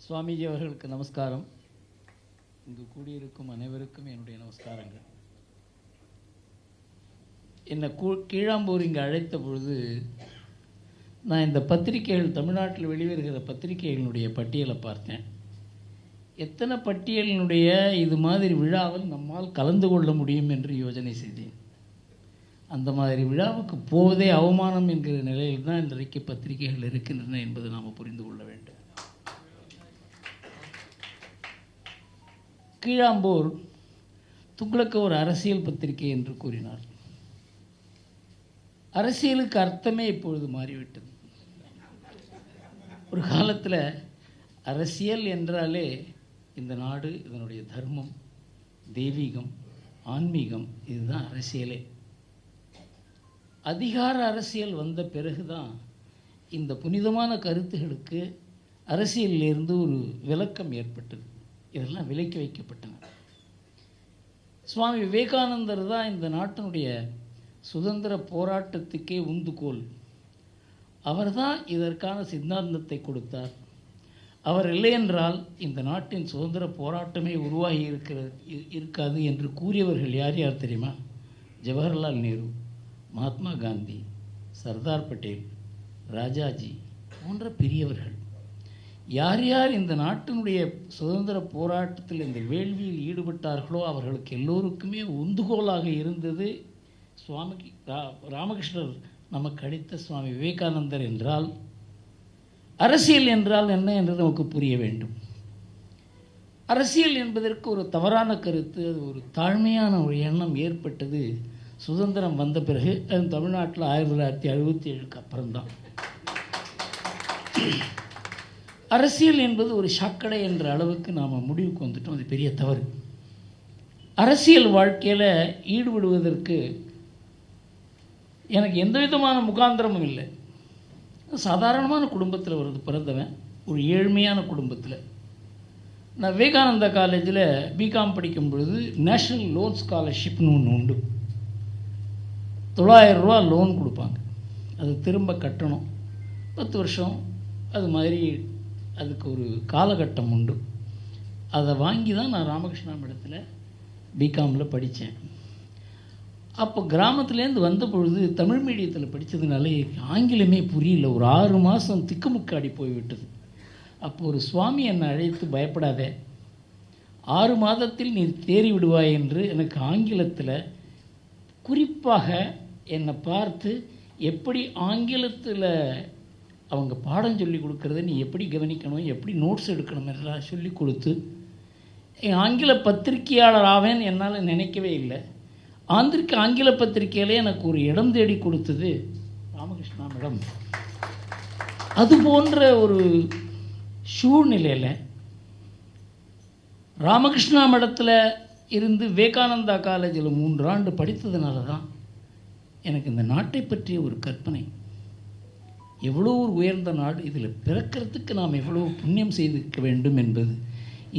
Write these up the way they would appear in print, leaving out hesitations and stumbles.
சுவாமிஜி அவர்களுக்கு நமஸ்காரம். இங்கு கூடியிருக்கும் அனைவருக்கும் என்னுடைய நமஸ்காரங்கள். என்னை கீழாம்பூர் இங்கே அழைத்த பொழுது நான் இந்த பத்திரிகைகள், தமிழ்நாட்டில் வெளிவருகிற பத்திரிகைகளினுடைய பட்டியலை பார்த்தேன். எத்தனை பட்டியலினுடைய இது மாதிரி விழாவில் நம்மால் கலந்து கொள்ள முடியும் என்று யோசனை செய்தேன். அந்த மாதிரி விழாவுக்கு போவதே அவமானம் என்கிற நிலையில் தான் இன்றைக்கு பத்திரிகைகள் இருக்கின்றன என்பது நாம் புரிந்து கொள்ள வேண்டும். கீழாம்பூர் துக்ளக் ஒரு அரசியல் பத்திரிகை என்று கூறினார். அரசியலுக்கு அர்த்தமே இப்பொழுது மாறிவிட்டது. ஒரு காலத்தில் அரசியல் என்றாலே இந்த நாடு, இதனுடைய தர்மம், தெய்வீகம், ஆன்மீகம், இதுதான் அரசியலே. அதிகார அரசியல் வந்த பிறகுதான் இந்த புனிதமான கருத்துகளுக்கு அரசியலிலிருந்து ஒரு விலக்கம் ஏற்பட்டது. இதெல்லாம் விலக்கி வைக்கப்பட்டன. சுவாமி விவேகானந்தர் தான் இந்த நாட்டினுடைய சுதந்திர போராட்டத்துக்கே உந்துகோல். அவர்தான் இதற்கான சித்தாந்தத்தை கொடுத்தார். அவர் இல்லை என்றால் இந்த நாட்டின் சுதந்திர போராட்டமே உருவாகி இருக்காது என்று கூறியவர்கள் யார் யார் தெரியுமா? ஜவஹர்லால் நேரு, மகாத்மா காந்தி, சர்தார் பட்டேல், ராஜாஜி போன்ற பெரியவர்கள். யார் யார் இந்த நாட்டினுடைய சுதந்திர போராட்டத்தில் இந்த வேள்வியில் ஈடுபட்டார்களோ அவர்களுக்கு எல்லோருக்குமே உந்துகோலாக இருந்தது சுவாமி ராமகிருஷ்ணர் நமக்கு அளித்த சுவாமி விவேகானந்தர். என்றால் அரசியல் என்றால் என்ன என்று நமக்கு புரிய வேண்டும். அரசியல் என்பதற்கு ஒரு தவறான கருத்து, அது ஒரு தாழ்மையான ஒரு எண்ணம் ஏற்பட்டது சுதந்திரம் வந்த பிறகு. அது தமிழ்நாட்டில் 1977க்கு அப்புறம்தான். அரசியல் என்பது ஒரு சாக்கடை என்ற அளவுக்கு நாம் முடிவுக்கு வந்துட்டோம். அது பெரிய தவறு. அரசியல் வாழ்க்கையில் ஈடுபடுவதற்கு எனக்கு எந்த விதமான முகாந்திரமும் இல்லை. சாதாரணமான குடும்பத்தில் பிறந்தவன், ஒரு ஏழ்மையான குடும்பத்தில். நான் விவேகானந்தா காலேஜில் பிகாம் படிக்கும் பொழுது நேஷ்னல் லோன் ஸ்காலர்ஷிப்னு ஒன்று உண்டு. 900 ரூபா லோன் கொடுப்பாங்க. அது திரும்ப கட்டணும், 10 வருஷம், அது மாதிரி அதுக்கு ஒரு காலகட்டம் உண்டு. அதை வாங்கி தான் நான் ராமகிருஷ்ணா மடத்தில் பிகாமில் படித்தேன். அப்போ கிராமத்துலேருந்து வந்த பொழுது தமிழ் மீடியத்தில் படித்ததுனால ஆங்கிலமே புரியல. ஒரு 6 மாதம் திக்குமுக்காடி போய்விட்டது. அப்போ ஒரு சுவாமி என்னை அழைத்து, பயப்படாதே, 6 மாதத்தில் நீ தேறி விடுவாய் என்று எனக்கு ஆங்கிலத்தில் குறிப்பாக என்னை பார்த்து எப்படி ஆங்கிலத்தில் அவங்க பாடம் சொல்லி கொடுக்குறத நீ எப்படி கவனிக்கணும், எப்படி நோட்ஸ் எடுக்கணும் எல்லாம் சொல்லி கொடுத்து என் ஆங்கில பத்திரிகையாளர் ஆவேன் என்னால் நினைக்கவே இல்லை. ஆங்கில பத்திரிகையிலே எனக்கு ஒரு இடம் தேடி கொடுத்தது ராமகிருஷ்ணா மேடம். அது போன்ற ஒரு சூழ்நிலையில் ராமகிருஷ்ணா மடத்தில் இருந்து விவேகானந்தா காலேஜில் 3 ஆண்டு படித்ததுனால தான் எனக்கு இந்த நாட்டை பற்றிய ஒரு கற்பனை. எவ்வளோ ஒரு உயர்ந்த நாடு, இதில் பிறக்கிறதுக்கு நாம் எவ்வளோ புண்ணியம் செய்திருக்க வேண்டும் என்பது,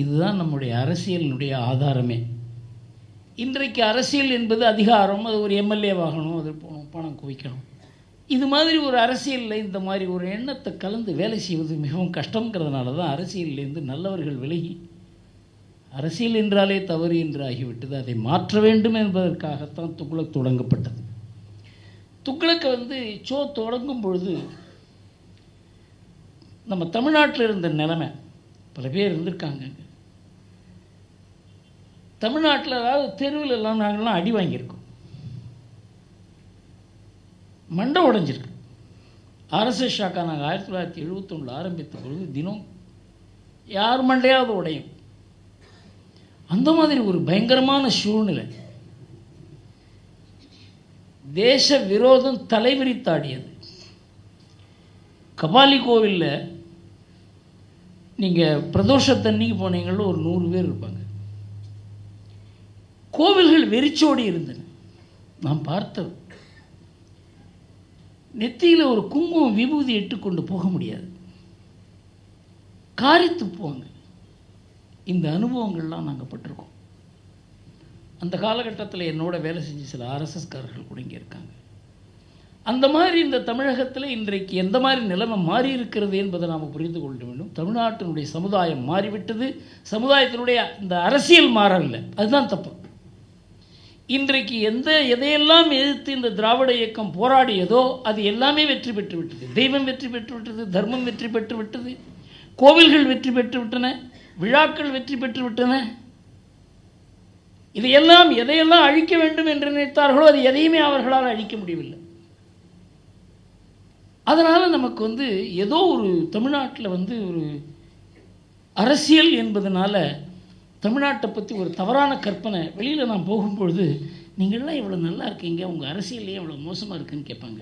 இதுதான் நம்முடைய அரசியலினுடைய ஆதாரமே. இன்றைக்கு அரசியல் என்பது அதிகாரம், அது ஒரு எம்எல்ஏ வாங்கணும், அது போகணும், பணம் குவிக்கணும். இது மாதிரி ஒரு அரசியலில் இந்த மாதிரி ஒரு எண்ணத்தை கலந்து வேலை செய்வது மிகவும் கஷ்டங்கிறதுனால தான் அரசியலிலேருந்து நல்லவர்கள் விலகி அரசியல் என்றாலே தவறு என்று ஆகிவிட்டது. அதை மாற்ற வேண்டும் என்பதற்காகத்தான் துக்ளக் தொடங்கப்பட்டது. துக்ளக்கை தொடங்கும் பொழுது நம்ம தமிழ்நாட்டில் இருந்த நிலைமை, பல பேர் இருந்திருக்காங்க தமிழ்நாட்டில். அதாவது தெருவில் எல்லாம் நாங்கள்லாம் அடி வாங்கியிருக்கோம், மண்டை உடைஞ்சிருக்கு. ஆர்எஸ்எஸ் ஷாக்கா நாங்கள் 1971 ஆரம்பித்த பொழுது தினம் யார் மண்டையாவது உடையும். அந்த மாதிரி ஒரு பயங்கரமான சூழ்நிலை. தேச விரோதம் தலைவிரித்தாடியது. கபாலி கோவிலில் நீங்கள் பிரதோஷத்தன்னைக்கு போனீங்களோ ஒரு 100 பேர் இருப்பாங்க. கோவில்கள் வெறிச்சோடி இருந்தன. நாம் பார்த்தது, நெத்தியில் ஒரு குங்குமம் விபூதி இட்டுக்கொண்டு போக முடியாது, காரித்து போவாங்க. இந்த அனுபவங்கள்லாம் நாங்கள் பட்டிருக்கோம். அந்த காலகட்டத்தில் என்னோட வேலை செஞ்சு சில ஆர்எஸ்எஸ்காரர்கள் கூட இங்கே இருக்காங்க. அந்த மாதிரி இந்த தமிழகத்தில் இன்றைக்கு எந்த மாதிரி நிலைமை மாறி இருக்கிறது என்பதை நாம் புரிந்து கொள்ள வேண்டும். தமிழ்நாட்டினுடைய சமுதாயம் மாறிவிட்டது. சமுதாயத்தினுடைய இந்த அரசியல் மாறவில்லை, அதுதான் தப்பு. இன்றைக்கு எதையெல்லாம் எதிர்த்து இந்த திராவிட இயக்கம் போராடியதோ அது எல்லாமே வெற்றி பெற்று விட்டது. தெய்வம் வெற்றி பெற்று விட்டது, தர்மம் வெற்றி பெற்று விட்டது, கோவில்கள் வெற்றி பெற்று விட்டன, விழாக்கள் வெற்றி பெற்று விட்டன. எதையெல்லாம் அழிக்க வேண்டும் என்று நினைத்தார்களோ அது எதையுமே அவர்களால் அழிக்க முடியவில்லை. அதனால் நமக்கு ஏதோ ஒரு தமிழ்நாட்டில் ஒரு அரசியல் என்பதனால தமிழ்நாட்டை பற்றி ஒரு தவறான கற்பனை. வெளியில் நான் போகும்பொழுது நீங்கள்லாம் இவ்வளோ நல்லா இருக்கீங்க, உங்கள் அரசியல்லையே இவ்வளோ மோசமாக இருக்குன்னு கேட்பாங்க.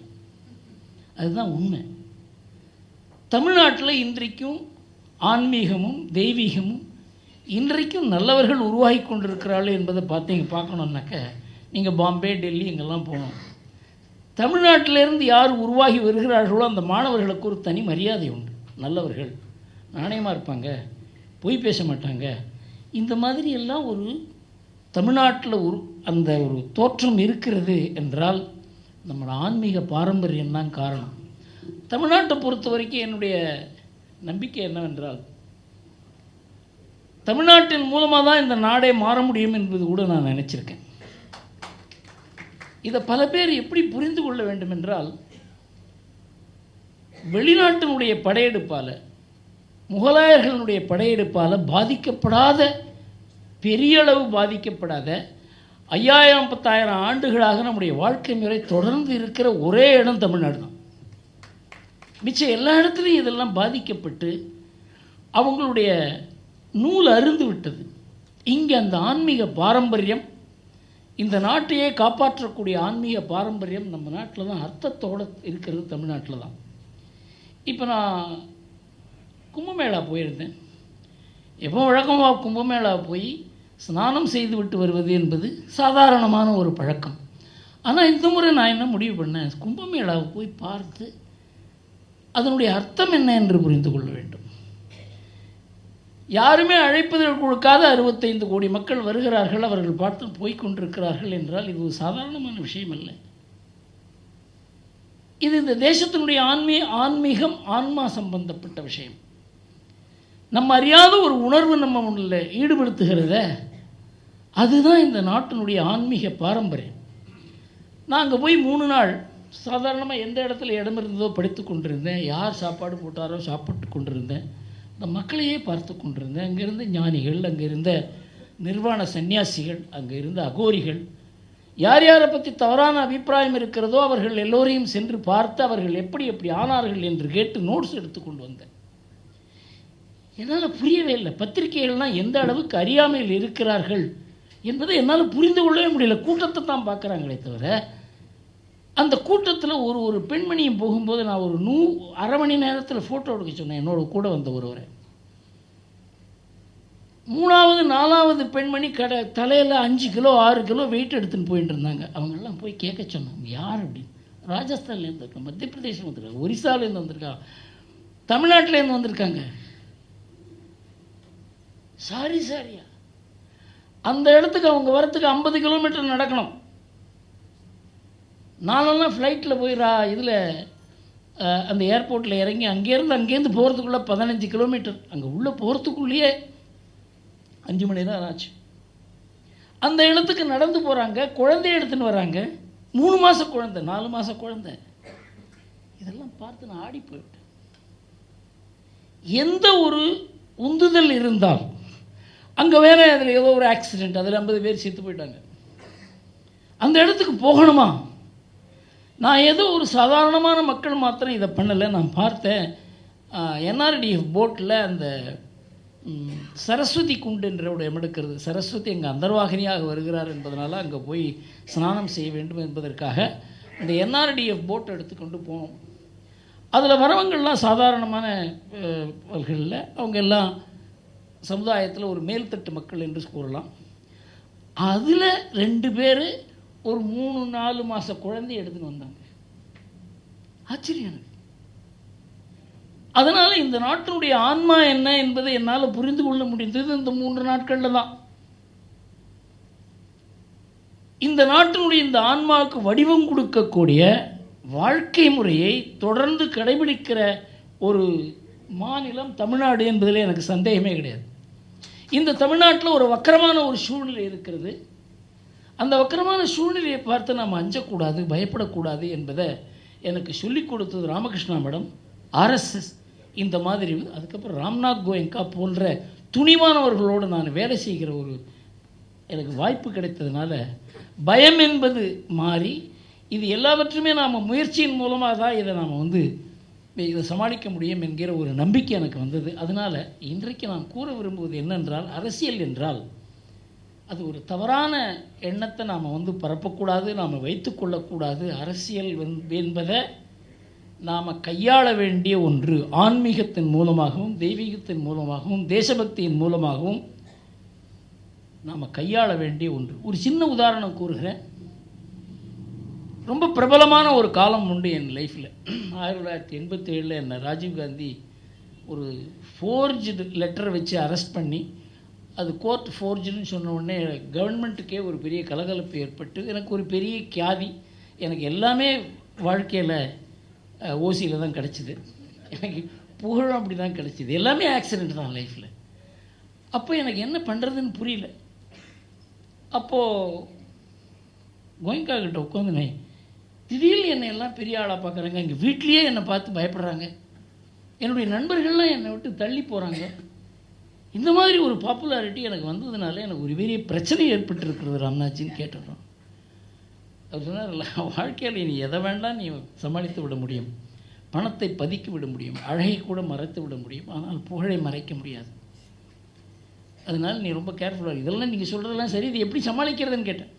அதுதான் உண்மை. தமிழ்நாட்டில் இன்றைக்கும் ஆன்மீகமும் தெய்வீகமும் இன்றைக்கும் நல்லவர்கள் உருவாகி கொண்டிருக்கிறார்கள் என்பதை பார்க்கணுன்னாக்க நீங்கள் பாம்பே, டெல்லி எங்கெல்லாம் போகணும். தமிழ்நாட்டிலேருந்து யார் உருவாகி வருகிறார்களோ அந்த மாணவர்களுக்கு ஒரு தனி மரியாதை உண்டு. நல்லவர்கள், நாணயமாக இருப்பாங்க, பொய் பேச மாட்டாங்க. இந்த மாதிரி எல்லாம் ஒரு தமிழ்நாட்டில் அந்த ஒரு தோற்றம் இருக்கிறது என்றால் நம்மளோட ஆன்மீக பாரம்பரியம் தான் காரணம். தமிழ்நாட்டை பொறுத்த வரைக்கும் என்னுடைய நம்பிக்கை என்னவென்றால் தமிழ்நாட்டின் மூலமாக தான் இந்த நாடே மாற முடியும் என்பது கூட நான் நினச்சிருக்கேன். இதை பல பேர் எப்படி புரிந்து கொள்ள வேண்டும் என்றால், வெளிநாட்டினுடைய படையெடுப்பால், முகலாயர்களுடைய படையெடுப்பால் பாதிக்கப்படாத, பெரிய அளவு பாதிக்கப்படாத 5000-10,000 ஆண்டுகளாக நம்முடைய வாழ்க்கை முறை தொடர்ந்து இருக்கிற ஒரே இடம் தமிழ்நாடு தான். மிச்சம் எல்லா இடத்துலையும் இதெல்லாம் பாதிக்கப்பட்டு அவங்களுடைய நூல் அருந்து விட்டது. இங்கே அந்த ஆன்மீக பாரம்பரியம், இந்த நாட்டையே காப்பாற்றக்கூடிய ஆன்மீக பாரம்பரியம் நம்ம நாட்டில் தான் அர்த்தத்தோடு இருக்கிறது, தமிழ்நாட்டில் தான். இப்போ நான் கும்பமேளா போயிருந்தேன். எப்போ வழக்கமாக கும்பமேளா போய் ஸ்நானம் செய்து விட்டு வருவது என்பது சாதாரணமான ஒரு பழக்கம். ஆனால் இந்த முறை நான் என்ன முடிவு பண்ணேன், கும்பமேளாவை போய் பார்த்து அதனுடைய அர்த்தம் என்ன என்று புரிந்து கொள்ள வேண்டும். யாருமே அழைப்பதில் கொடுக்காத 65 கோடி மக்கள் வருகிறார்கள், அவர்கள் பார்த்து போய்கொண்டிருக்கிறார்கள் என்றால் இது ஒரு சாதாரணமான விஷயம் அல்ல. இது இந்த தேசத்தினுடைய ஆன்மீகம், ஆன்மா சம்பந்தப்பட்ட விஷயம். நம்ம அறியாத ஒரு உணர்வு நம்ம ஒன்றில் ஈடுபடுத்துகிறத, அதுதான் இந்த நாட்டினுடைய ஆன்மீக பாரம்பரியம். நான் அங்கே போய் 3 நாள் சாதாரணமாக எந்த இடத்துல இடம் இருந்ததோ படித்து கொண்டிருந்தேன். யார் சாப்பாடு போட்டாரோ சாப்பிட்டு கொண்டிருந்தேன். இந்த மக்களையே பார்த்து கொண்டிருந்தேன். அங்கே இருந்த ஞானிகள், அங்கே இருந்த நிர்வாண சன்னியாசிகள், அங்கே இருந்த அகோரிகள், யார் யாரை பற்றி தவறான அபிப்பிராயம் இருக்கிறதோ அவர்கள் எல்லோரையும் சென்று பார்த்து அவர்கள் எப்படி எப்படி ஆனார்கள் என்று கேட்டு நோட்ஸ் எடுத்து கொண்டு வந்தேன். என்னால் புரியவே இல்லை. பத்திரிகைகள்லாம் எந்த அளவுக்கு அறியாமையில் இருக்கிறார்கள் என்பதை என்னால் புரிந்து கொள்ளவே முடியல. கூட்டத்தை தான் பார்க்குறாங்களே தவிர, அந்த கூட்டத்தில் ஒரு பெண்மணியும் போகும்போது நான் ஒரு அரை மணி நேரத்தில் ஃபோட்டோ எடுக்க சொன்னேன் என்னோட கூட வந்த ஒருவரை. 3வது 4வது பெண்மணி தலையில் 5 கிலோ 6 கிலோ வெயிட் எடுத்துன்னு போயிட்டு இருந்தாங்க. அவங்கெல்லாம் போய் கேட்க சொன்னாங்க, யார் அப்படின்னு. ராஜஸ்தான்லேருந்து இருக்காங்க, மத்திய பிரதேசம் வந்திருக்காங்க, ஒரிசாலேருந்து வந்திருக்காங்க, தமிழ்நாட்டிலேருந்து வந்திருக்காங்க. சாரியா அந்த இடத்துக்கு அவங்க வரத்துக்கு 50 கிலோமீட்டர் நடக்கணும். நானெல்லாம் ஃப்ளைட்டில் போய் இதில் அந்த ஏர்போர்ட்டில் இறங்கி அங்கேருந்து போகிறதுக்குள்ளே 15 கிலோமீட்டர், அங்கே உள்ளே போகிறதுக்குள்ளேயே 5 மணி நேரம் ஆச்சு. அந்த இடத்துக்கு நடந்து போகிறாங்க, குழந்தைய எடுத்துன்னு வராங்க. 3 மாத குழந்தை, 4 மாத குழந்தை. இதெல்லாம் பார்த்து நான் ஆடி போயிட்டேன். எந்த ஒரு உந்துதல் இருந்தால், அங்கே வேற அதில் ஏதோ ஒரு ஆக்சிடெண்ட், அதில் 50 பேர் செத்து போயிட்டாங்க. அந்த இடத்துக்கு போகணுமா? நான் ஏதோ ஒரு சாதாரணமான மக்கள் மாத்திரம் இதை பண்ணலை. நான் பார்த்தேன் NRDF போட்டில் அந்த சரஸ்வதி குண்டுன்ற ஒரு இடம் எடுக்கிறது. சரஸ்வதி அங்கே அந்தர்வாகினியாக வருகிறார் என்பதனால அங்கே போய் ஸ்நானம் செய்ய வேண்டும் என்பதற்காக இந்த NRDF போட்டை எடுத்துக்கொண்டு போனோம். அதில் வரவங்கள்லாம் சாதாரணமான அவர்களில், அவங்க எல்லாம் சமுதாயத்தில் ஒரு மேல்தட்டு மக்கள் என்று கூறலாம். அதில் 2 பேர் ஒரு 3-4 மாத குழந்தை எடுத்துன்னு வந்தாங்க. ஆச்சரியம். அதனால் இந்த நாட்டினுடைய ஆன்மா என்ன என்பதை என்னால் புரிந்து கொள்ள முடிந்தது இந்த 3 நாட்களில் தான். இந்த நாட்டினுடைய இந்த ஆன்மாவுக்கு வடிவம் கொடுக்கக்கூடிய வாழ்க்கை முறையை தொடர்ந்து கடைபிடிக்கிற ஒரு மாநிலம் தமிழ்நாடு என்பதில் எனக்கு சந்தேகமே கிடையாது. இந்த தமிழ்நாட்டில் ஒரு வக்கரமான ஒரு சூழ்நிலை இருக்கிறது. அந்த வக்கரமான சூழ்நிலையை பார்த்து நாம் அஞ்சக்கூடாது, பயப்படக்கூடாது என்பதை எனக்கு சொல்லிக் கொடுத்தது ராமகிருஷ்ணா மடம், ஆர்எஸ்எஸ், இந்த மாதிரி. அதுக்கப்புறம் ராம்நாத் கோயங்கா போன்ற துணிவானவர்களோடு நான் வேலை செய்கிற ஒரு எனக்கு வாய்ப்பு கிடைத்ததுனால பயம் என்பது மாறி, இது எல்லாவற்றுமே நாம் முயற்சியின் மூலமாக தான் இதை சமாளிக்க முடியும் என்கிற ஒரு நம்பிக்கை எனக்கு வந்தது. அதனால் இன்றைக்கு நான் கூற விரும்புவது என்னென்றால், அரசியல் என்றால் அது ஒரு தவறான எண்ணத்தை நாம் பரப்பக்கூடாது, நாம் வைத்து கொள்ளக்கூடாது. அரசியல் என்பதை நாம் கையாள வேண்டிய ஒன்று. ஆன்மீகத்தின் மூலமாகவும் தெய்வீகத்தின் மூலமாகவும் தேசபக்தியின் மூலமாகவும் நாம் கையாள வேண்டிய ஒன்று. ஒரு சின்ன உதாரணம் கூறுகிறேன். ரொம்ப பிரபலமான ஒரு காலம் உண்டு என் லைஃப்பில். 1987 என்னை ராஜீவ்காந்தி ஒரு ஃபோர்ஜ்டு லெட்டரை வச்சு அரெஸ்ட் பண்ணி, அது கோர்ட் ஃபோர்ஜுன்னு சொன்ன உடனே கவர்மெண்ட்டுக்கே ஒரு பெரிய கலகலப்பு ஏற்பட்டு, எனக்கு ஒரு பெரிய கியாதி. எனக்கு எல்லாமே வாழ்க்கையில் ஓசியில் தான் கிடச்சிது, எனக்கு புகழும் அப்படி தான் கிடச்சிது, எல்லாமே ஆக்சிடெண்ட் தான் லைஃப்பில். அப்போ எனக்கு என்ன பண்ணுறதுன்னு புரியல. அப்போது கோயங்கா கிட்ட உட்காந்துனேன். திடீர்னு என்னை எல்லாம் பெரிய ஆளாக பார்க்குறாங்க, எங்கள் வீட்லேயே என்னை பார்த்து பயப்படுறாங்க, என்னுடைய நண்பர்கள்லாம் என்னை விட்டு தள்ளி போகிறாங்க. இந்த மாதிரி ஒரு பாப்புலாரிட்டி எனக்கு வந்ததுனால எனக்கு ஒரு பெரிய பிரச்சனை ஏற்பட்டுருக்கிறது ராம்நாத்ஜின்னு கேட்டுடுறோம். அவர் சொன்னார், வாழ்க்கையில் நீ எதை வேண்டாம் நீ சமாளித்து விட முடியும், பணத்தை பதுக்கி விட முடியும், அழகை கூட மறைத்து விட முடியும், ஆனால் புகழை மறைக்க முடியாது. அதனால் நீ ரொம்ப கேர்ஃபுல்லாக, இதெல்லாம் நீங்கள் சொல்கிறதெல்லாம் சரி, இது எப்படி சமாளிக்கிறதுன்னு கேட்டேன்.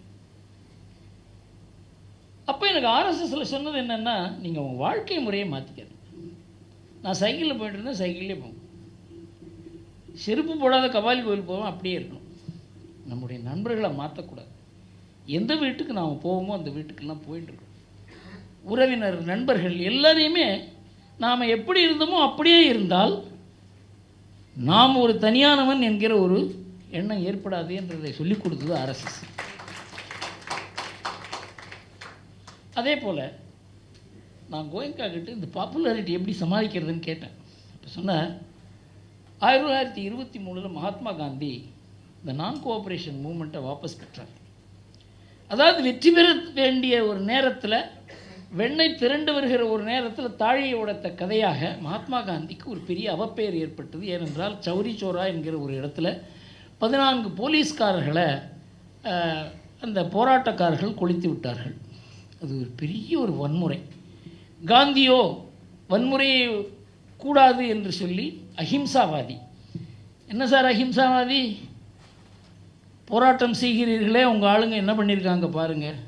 அப்போ எனக்கு ஆர்எஸ்எஸில் சொன்னது என்னென்னா, நீங்கள் உங்கள் வாழ்க்கை முறையை மாற்றிக்காது. நான் சைக்கிளில் போய்ட்டு இருந்தேன், சைக்கிள்லேயே போவோம். செருப்பு போடாத கபாலி கோயில் போவோம், அப்படியே இருக்கணும். நம்முடைய நண்பர்களை மாற்றக்கூடாது. எந்த வீட்டுக்கு நாம் போவோமோ அந்த வீட்டுக்கெல்லாம் போயிட்டுருக்கோம். உறவினர், நண்பர்கள் எல்லாரையுமே நாம் எப்படி இருந்தோமோ அப்படியே இருந்தால் நாம் ஒரு தனியானவன் என்கிற ஒரு எண்ணம் ஏற்படாது என்றதை சொல்லிக் கொடுத்தது ஆர்எஸ்எஸ். அதே போல் நான் கோயங்கா கிட்ட இந்த பாப்புலாரிட்டி எப்படி சமாளிக்கிறதுன்னு கேட்டேன். இப்போ சொன்னார், 1923 மகாத்மா காந்தி இந்த நான் கோஆப்ரேஷன் மூமெண்ட்டை வாபஸ் பெற்றார். அதாவது வெற்றி பெற வேண்டிய ஒரு நேரத்தில், வெண்ணெய் திரண்டு வருகிற ஒரு நேரத்தில் தாழியை உடைத்த கதையாக மகாத்மா காந்திக்கு ஒரு பெரிய அவப்பெயர் ஏற்பட்டது. ஏனென்றால் சௌரி சோரா என்கிற ஒரு இடத்துல 14 போலீஸ்காரர்களை அந்த போராட்டக்காரர்கள் கொளுத்தி விட்டார்கள். அது ஒரு பெரிய ஒரு வன்முறை. காந்தியோ வன்முறையை கூடாது என்று சொல்லி அஹிம்சாவாதி. என்ன சார் அஹிம்சாவாதி? போராட்டம் செய்கிறீர்களே, உங்கள் ஆளுங்க என்ன பண்ணியிருக்காங்க பாருங்கள்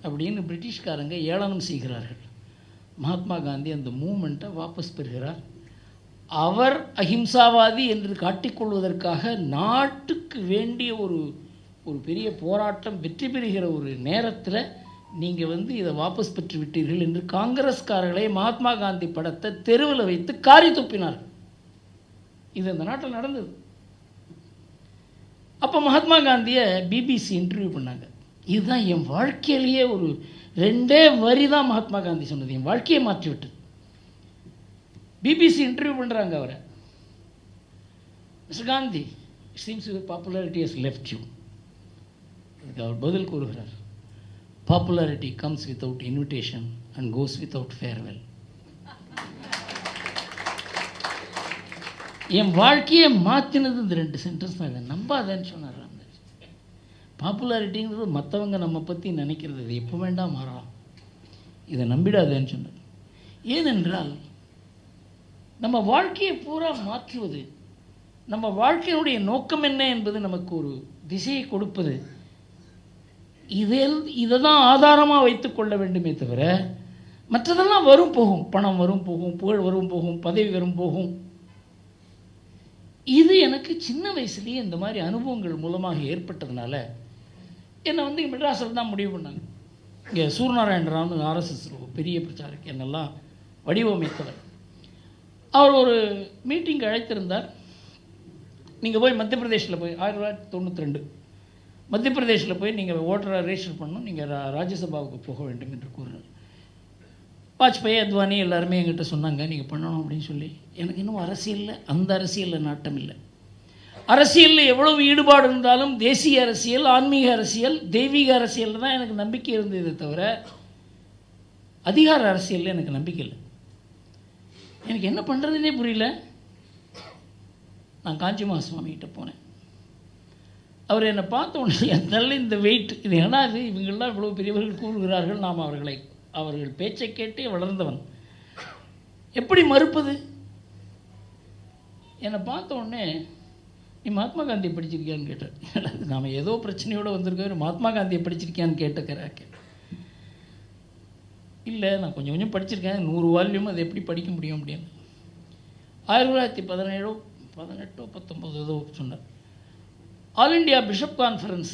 அப்படின்னு பிரிட்டிஷ்காரங்க ஏளனம் செய்கிறார்கள். மகாத்மா காந்தி அந்த மூமெண்ட்டை வாபஸ் பெறுகிறார். அவர் அஹிம்சாவாதி என்று காட்டிக்கொள்வதற்காக நாட்டுக்கு வேண்டிய ஒரு பெரிய போராட்டம் வெற்றி பெறுகிற ஒரு நேரத்தில் நீங்கள் இதை வாபஸ் பெற்று விட்டீர்கள் என்று காங்கிரஸ்காரர்களை மகாத்மா காந்தி படத்தை தெருவில் வைத்து காரி துப்பினார்கள். இது அந்த நாட்டில் நடந்தது. அப்போ மகாத்மா காந்தியை பிபிசி இன்டர்வியூ பண்ணாங்க. இதுதான் என் வாழ்க்கையிலேயே ஒரு 2 வரி தான் மகாத்மா காந்தி சொன்னது என் வாழ்க்கையை மாற்றி விட்டது. பிபிசி இன்டர்வியூ பண்ணுறாங்க அவரை. Mister Gandhi, it seems your popularity has left you. அதுக்கு அவர் பதில் கூறுகிறார், popularity comes without invitation and goes without farewell. என் வாழ்க்கையை மாற்றினது இந்த 2 சென்டென்ஸ் தான். இதை நம்பாதேன்னு சொன்னார் ராம்தாஸ். பாப்புலாரிட்டிங்கிறது மற்றவங்க நம்ம பற்றி நினைக்கிறது, இது எப்போ வேண்டாம் மாறலாம், இதை நம்பிடாதேன்னு சொன்னார். ஏனென்றால் நம்ம வாழ்க்கையை பூரா மாற்றுவது, நம்ம வாழ்க்கையினுடைய நோக்கம் என்ன என்பது நமக்கு ஒரு திசையை கொடுப்பது, இதை தான் ஆதாரமாக வைத்து கொள்ள வேண்டுமே தவிர மற்றதெல்லாம் வரும் போகும். பணம் வரும் போகும், புகழ் வரும் போகும், பதவி வரும் போகும். இது எனக்கு சின்ன வயசுலேயே இந்த மாதிரி அனுபவங்கள் மூலமாக ஏற்பட்டதுனால என்னை மெட்ராஸில் தான் முடிவு பண்ணாங்க. இங்கே சூர்நாராயண ராவ் ஆர்எஸ்எஸ் பெரிய பிரச்சாரக்கு என்னெல்லாம் வடிவமைத்தவர். அவர் ஒரு மீட்டிங் அழைத்திருந்தார். நீங்கள் போய் மத்திய பிரதேசில் போய் 1992 மத்திய பிரதேசில் போய் நீங்கள் ஓட்டரை ரெஜிஸ்டர் பண்ணணும், நீங்கள் ராஜ்யசபாவுக்கு போக வேண்டும் என்று கூறினார். வாஜ்பாய், அத்வானி எல்லாருமே என்கிட்ட சொன்னாங்க நீங்கள் பண்ணணும் அப்படின்னு சொல்லி. எனக்கு இன்னும் அரசியலில் அந்த அரசியலில் நாட்டம் இல்லை. அரசியலில் எவ்வளவு ஈடுபாடு இருந்தாலும் தேசிய அரசியல், ஆன்மீக அரசியல், தெய்வீக அரசியல் தான் எனக்கு நம்பிக்கை இருந்ததே தவிர அதிகார அரசியலில் எனக்கு நம்பிக்கை இல்லை. எனக்கு என்ன பண்ணுறதுனே புரியல. நான் காஞ்சி மகாசுவாமிகிட்ட போனேன். அவர் என்னை பார்த்த உடனே நல்ல இந்த வெயிட் இது ஏன்னா இது இவங்கெல்லாம் இவ்வளோ பெரியவர்கள் கூறுகிறார்கள், நாம் அவர்கள் பேச்சை கேட்டே வளர்ந்தவன், எப்படி மறுப்பது? என்னை பார்த்த உடனே நீ மகாத்மா காந்தியை படிச்சிருக்கியான்னு கேட்டார். நாம் ஏதோ பிரச்சனையோடு வந்திருக்கோம், மகாத்மா காந்தியை படிச்சிருக்கியான்னு கேட்டேன். இல்லை, நான் கொஞ்சம் கொஞ்சம் படிச்சிருக்கேன், 100 வால்யூம் அதை எப்படி படிக்க முடியும் அப்படின்னு. 1917 18 19 ஏதோ சொன்னார். ஆல் இண்டியா பிஷப் கான்ஃபரன்ஸ்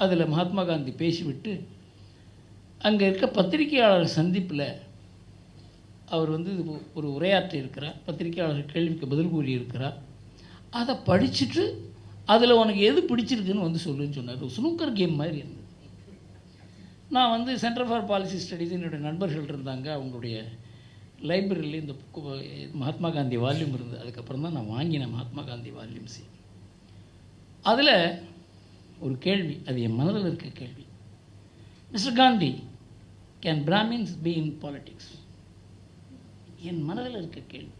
அதில் மகாத்மா காந்தி பேசிவிட்டு அங்கே இருக்க பத்திரிகையாளர் சந்திப்பில் அவர் ஒரு உரையாற்றி இருக்கிறார். பத்திரிகையாளர் கேள்விக்கு பதில் கூறியிருக்கிறார். அதை படிச்சுட்டு அதில் உனக்கு எது பிடிச்சிருக்குன்னு சொல்லுன்னு சொன்னார். ஸ்னூக்கர் கேம் மாதிரி இருந்தது. நான் சென்டர் ஃபார் பாலிசி ஸ்டடீஸ் என்னுடைய நண்பர்கள் இருந்தாங்க. அவங்களுடைய லைப்ரரியில் இந்த புக்கு மகாத்மா காந்தி வால்யூம் இருந்தது. அதுக்கப்புறம் தான் நான் வாங்கினேன் மகாத்மா காந்தி வால்யூம்ஸ். அதில் ஒரு கேள்வி, அது என் மனதில் இருக்க கேள்வி. Mister Gandhi, can Brahmins be in politics? என் மனதில் இருக்க கேள்வி.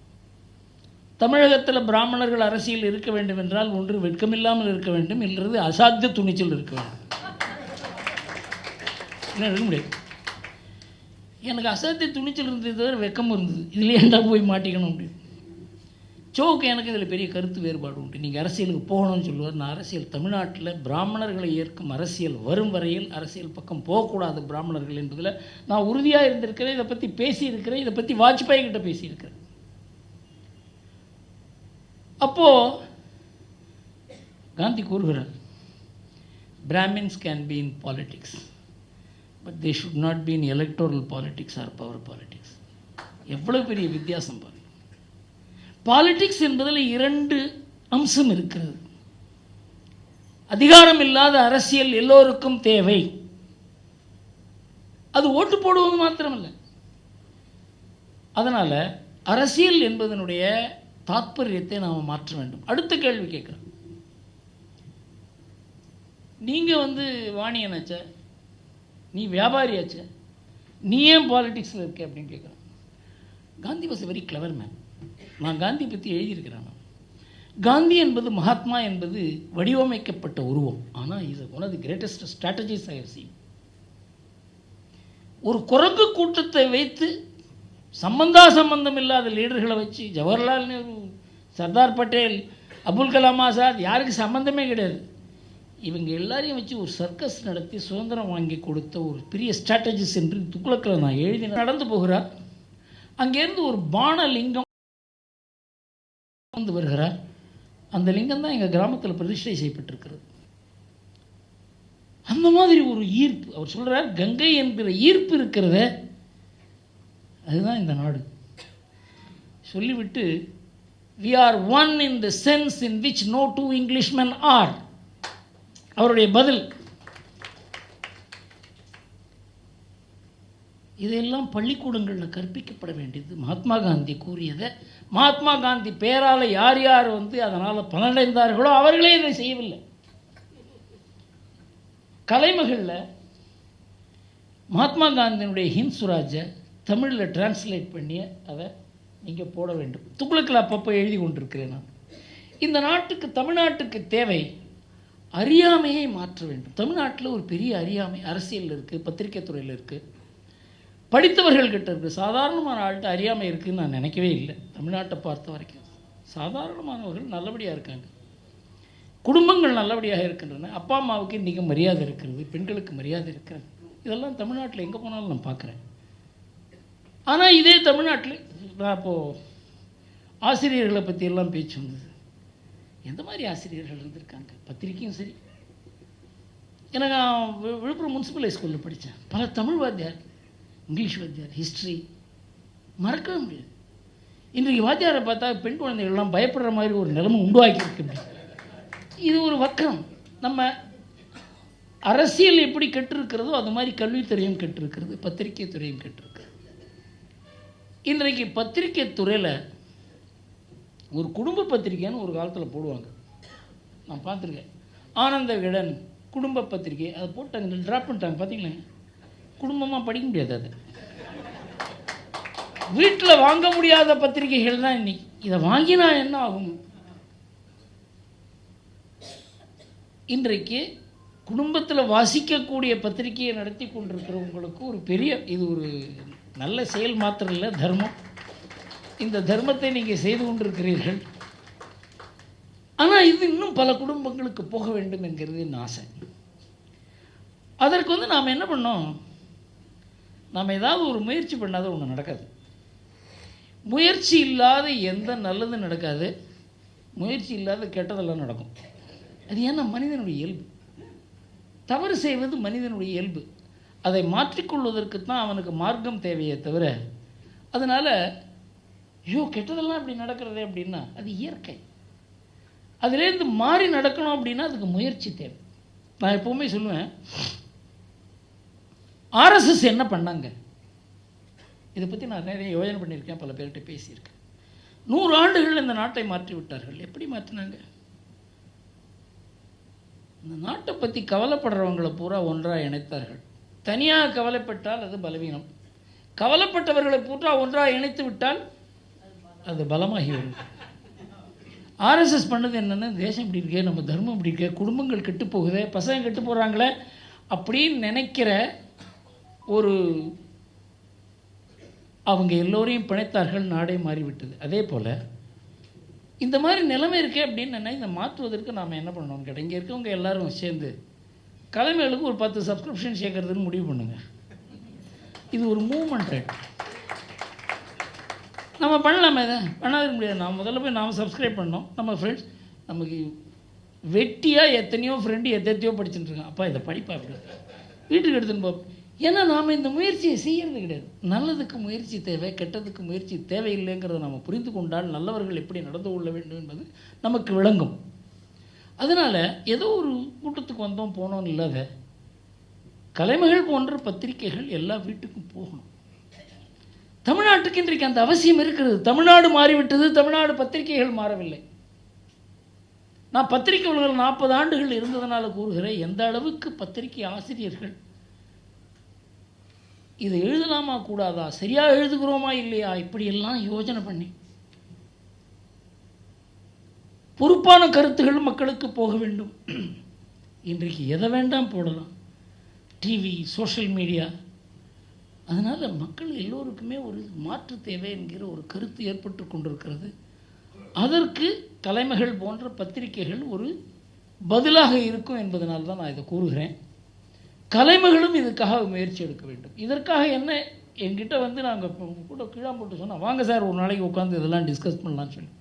தமிழகத்தில் பிராமணர்கள் அரசியல் இருக்க வேண்டும் என்றால் ஒன்று வெட்கமில்லாமல் இருக்க வேண்டும், இல்லது அசாத்திய துணிச்சல் இருக்க வேண்டும். என்ன இருக்க முடியாது. எனக்கு அசாத்திய துணிச்சல் இருந்தது தவிர வெக்கம் இருந்தது. இதில் ஏன்டா போய் மாட்டிக்கணும் அப்படின்னு. சோவுக்கு எனக்கு இதில் பெரிய கருத்து வேறுபாடு உண்டு. நீங்கள் அரசியலுக்கு போகணும்னு சொல்லுவார். நான் அரசியல் தமிழ்நாட்டில் பிராமணர்களை ஏற்கும் அரசியல் வரும் வரையில் அரசியல் பக்கம் போகக்கூடாது பிராமணர்கள் என்பதில் நான் உறுதியாக இருந்திருக்கிறேன். இதை பற்றி பேசியிருக்கிறேன். இதை பற்றி வாஜ்பாய் கிட்ட பேசியிருக்கிறேன். அப்போது காந்தி கூறுகிறார், Brahmins can be in politics, but they should not be in electoral politics or power politics. எவ்வளோ பெரிய வித்தியாசம் பாருங்கள். பாலிட்டிக்ஸ் என்பதில் 2 அம்சம் இருக்கிறது. அதிகாரம் இல்லாத அரசியல் எல்லோருக்கும் தேவை. அது ஓட்டு போடுவது மாத்திரமல்ல. அதனால் அரசியல் என்பதனுடைய தாற்பயத்தை நாம் மாற்ற வேண்டும். அடுத்த கேள்வி கேட்குறேன். நீங்கள் வாணியனாச்ச, நீ வியாபாரியாச்ச, நீ ஏன் பாலிட்டிக்ஸில் இருக்க அப்படின்னு கேட்குறேன். Gandhi was a very clever man. நான் காந்தி பற்றி எழுதியிருக்கிறேன். காந்தி என்பது, மகாத்மா என்பது வடிவமைக்கப்பட்ட உருவம். ஆனால் இது one of the greatest strategies I have seen. ஒரு குரங்கு கூட்டத்தை வைத்து சம்பந்தம் இல்லாத லீடர்களை வச்சு, ஜவஹர்லால் நேரு, சர்தார் பட்டேல், அபுல் கலாம் ஆசாத், யாருக்கு சம்பந்தமே கிடையாது, இவங்க எல்லாரையும் வச்சு ஒரு சர்க்கஸ் நடத்தி சுதந்திரம் வாங்கி கொடுத்த ஒரு பெரிய ஸ்ட்ராட்டஜிஸ் என்று துக்ளக்கில் நான் எழுதி நடந்து போகிறார். அங்கேருந்து ஒரு பானலிங்கம் வருகிறார். அந்த லிங்கம் தான் எங்கள் கிராமத்தில் பிரதிஷ்டை செய்யப்பட்டிருக்கிறது. அந்த மாதிரி ஒரு ஈர்ப்பு. அவர் சொல்கிறார், கங்கை என்கிற ஈர்ப்பு இருக்கிறத, அதுதான் இந்த நாடு. சொல்லிவிட்டு, we are one in the sense in which no two Englishmen are. அவருடைய பதில். இதெல்லாம் பள்ளிக்கூடங்களில் கற்பிக்கப்பட வேண்டியது. மகாத்மா காந்தி கூறியதை, மகாத்மா காந்தி பேரால் யார் யார் அதனால் பலனடைந்தார்களோ அவர்களே இதை செய்யவில்லை. கலைமகளில் மகாத்மா காந்தியினுடைய ஹிந்த் சுராஜை தமிழில் டிரான்ஸ்லேட் பண்ணி அதை நீங்கள் போட வேண்டும். துக்ளக்கில் அப்பப்போ எழுதி கொண்டிருக்கிறேன் நான். இந்த நாட்டுக்கு, தமிழ்நாட்டுக்கு தேவை அறியாமையை மாற்ற வேண்டும். தமிழ்நாட்டில் ஒரு பெரிய அறியாமை அரசியலில் இருக்குது, பத்திரிகை துறையில் இருக்குது, படித்தவர்கள்கிட்ட இருக்குது. சாதாரணமான ஆள்கிட்ட அறியாமை இருக்குதுன்னு நான் நினைக்கவே இல்லை. தமிழ்நாட்டை பார்த்த வரைக்கும் சாதாரணமானவர்கள் நல்லபடியாக இருக்காங்க, குடும்பங்கள் நல்லபடியாக இருக்கின்றன, அப்பா அம்மாவுக்கு இன்றைக்கி மரியாதை இருக்கிறது, பெண்களுக்கு மரியாதை இருக்கிறது. இதெல்லாம் தமிழ்நாட்டில் எங்கே போனாலும் நான் பார்க்குறேன். ஆனால் இதே தமிழ்நாட்டில் நான் இப்போது ஆசிரியர்களை பற்றியெல்லாம் பேச்சு வந்தது. எந்த மாதிரி ஆசிரியர்கள் இருந்திருக்காங்க? பத்திரிக்கையும் சரி. எனக்கு நான் விழுப்புரம் முனிசிபல் ஹைஸ்கூலில் படித்தேன். பல தமிழ் வாத்தியார், இங்கிலீஷ் வாத்தியார், ஹிஸ்ட்ரி, மறக்கவே முடியாது. இன்றைக்கு வாத்தியாரை பார்த்தா பெண் குழந்தைகள்லாம் பயப்படுற மாதிரி ஒரு நிலைமை உருவாக்கியிருக்கு. இது ஒரு வக்கம். நம்ம அரசியல் எப்படி கெட்டிருக்கிறதோ அது மாதிரி கல்வித்துறையும் கெட்டிருக்கிறது, பத்திரிகை துறையும் கெட்டிருக்கிறது. இன்றைக்கு பத்திரிகை துறையில் ஒரு குடும்ப பத்திரிக்கைன்னு ஒரு காலத்தில் போடுவாங்க, நான் பார்த்துருக்கேன். ஆனந்த விகடன் குடும்ப பத்திரிகை அதை போட்டாங்க, ட்ராப் பண்ணிட்டாங்க. பார்த்தீங்களா, குடும்பமாக படிக்க முடியாது. அது வீட்டில் வாங்க முடியாத பத்திரிகைகள் தான் இன்னைக்கு. இதை வாங்கினா என்ன ஆகும்? இன்றைக்கு குடும்பத்தில் வாசிக்கக்கூடிய பத்திரிகையை நடத்தி கொண்டிருக்கிறவங்களுக்கு ஒரு பெரிய, இது ஒரு நல்ல செயல் மாத்திரம் இல்லை, தர்மம். இந்த தர்மத்தை நீங்கள் செய்து கொண்டிருக்கிறீர்கள். ஆனால் இது இன்னும் பல குடும்பங்களுக்கு போக வேண்டும் என்கிறது என் ஆசை. அதற்கு நாம் என்ன பண்ணோம்? நாம் ஏதாவது ஒரு முயற்சி பண்ணாத ஒன்று நடக்காது. முயற்சி இல்லாத எந்த நல்லதும் நடக்காது, முயற்சி இல்லாத கெட்டதெல்லாம் நடக்கும். அது ஏன்னா மனிதனுடைய இயல்பு. தவறு செய்வது மனிதனுடைய இயல்பு. அதை மாற்றிக்கொள்வதற்கு தான் அவனுக்கு மார்க்கம் தேவையே தவிர, அதனால் ஐயோ கெட்டதெல்லாம் இப்படி நடக்கிறதே அப்படின்னா அது இயற்கை. அதிலேருந்து மாறி நடக்கணும் அப்படின்னா அதுக்கு முயற்சி தேவை. நான் எப்போவுமே சொல்லுவேன், ஆர்எஸ்எஸ் என்ன பண்ணாங்க, இதை பற்றி நான் நிறைய யோசனை பண்ணியிருக்கேன், பல பேர்கிட்ட பேசியிருக்கேன். 100 ஆண்டுகள் இந்த நாட்டை மாற்றி விட்டார்கள். எப்படி மாற்றினாங்க? இந்த நாட்டை பற்றி கவலைப்படுறவங்களை பூரா ஒன்றாக இணைத்தார்கள். தனியாக கவலைப்பட்டால் அது பலவீனம், கவலைப்பட்டவர்களை பூரா ஒன்றாக இணைத்து விட்டால் அது பலமாகி வரும். ஆர்எஸ்எஸ் பண்ணது என்னென்னா, தேசம் இப்படி இருக்கே, நம்ம தர்மம் இப்படி இருக்கே, குடும்பங்கள் கெட்டு போகுதே, பசங்க கெட்டு போகிறாங்களே அப்படின்னு நினைக்கிற ஒரு, அவங்க எல்லோரையும் பிணைத்தார்கள், நாடே மாறிவிட்டது. அதே போல் இந்த மாதிரி நிலைமை இருக்கே அப்படின்னு இதை மாற்றுவதற்கு நாம் என்ன பண்ணணும்னு கேட்டால், இங்கே இருக்கவங்க எல்லோரும் சேர்ந்து கலைஞர்களுக்கு ஒரு 10 சப்ஸ்கிரிப்ஷன் சேர்க்கறதுன்னு முடிவு பண்ணுங்க. இது ஒரு மூவ்மெண்ட். நம்ம பண்ணலாமே, இதை பண்ணாத முடியாது. நாம் முதல்ல போய் நாம் சப்ஸ்கிரைப் பண்ணோம். நம்ம ஃப்ரெண்ட்ஸ், நமக்கு வெட்டியாக எத்தனையோ ஃப்ரெண்டு எத்தையோ படிச்சுட்டு இருக்கான், அப்பா இதை படிப்பா அப்படி வீட்டுக்கு எடுத்துன்னு போ. ஏன்னா நாம் இந்த முயற்சியை செய்கிறது கிடையாது. நல்லதுக்கு முயற்சி தேவை, கெட்டதுக்கு முயற்சி தேவையில்லைங்கிறத நம்ம புரிந்து கொண்டால் நல்லவர்கள் எப்படி நடந்து கொள்ள வேண்டும் என்பது நமக்கு விளங்கும். அதனால் ஏதோ ஒரு கூட்டத்துக்கு வந்தோம் போனோம் இல்லாத, கலைமகள் போன்ற பத்திரிகைகள் எல்லா வீட்டுக்கும் போகணும். தமிழ்நாட்டுக்கு இன்றைக்கு அந்த அவசியம் இருக்கிறது. தமிழ்நாடு மாறிவிட்டது, தமிழ்நாடு பத்திரிகைகள் மாறவில்லை. நான் பத்திரிகை உலகில் 40 ஆண்டுகள் இருந்ததுனால கூறுகிறேன், எந்த அளவுக்கு பத்திரிகை ஆசிரியர்கள் இதை எழுதலாமா கூடாதா, சரியாக எழுதுகிறோமா இல்லையா, இப்படியெல்லாம் யோசனை பண்ணி பொறுப்பான கருத்துகள் மக்களுக்கு போக வேண்டும். இன்றைக்கு எதை வேண்டாம் போடலாம், டிவி, சோஷியல் மீடியா. அதனால் மக்கள் எல்லோருக்குமே ஒரு மாற்று தேவை என்கிற ஒரு கருத்து ஏற்பட்டு கொண்டிருக்கிறது. அதற்கு கலைமகள் போன்ற பத்திரிகைகள் ஒரு பதிலாக இருக்கும் என்பதனால தான் நான் இதை கூறுகிறேன். கலைமகளும் இதுக்காக முயற்சி எடுக்க வேண்டும். இதற்காக என்ன, என்கிட்ட நாங்கள் கூட கீழா போட்டு சொன்னால், வாங்க சார் ஒரு நாளைக்கு உட்காந்து இதெல்லாம் டிஸ்கஸ் பண்ணலான்னு சொல்லி,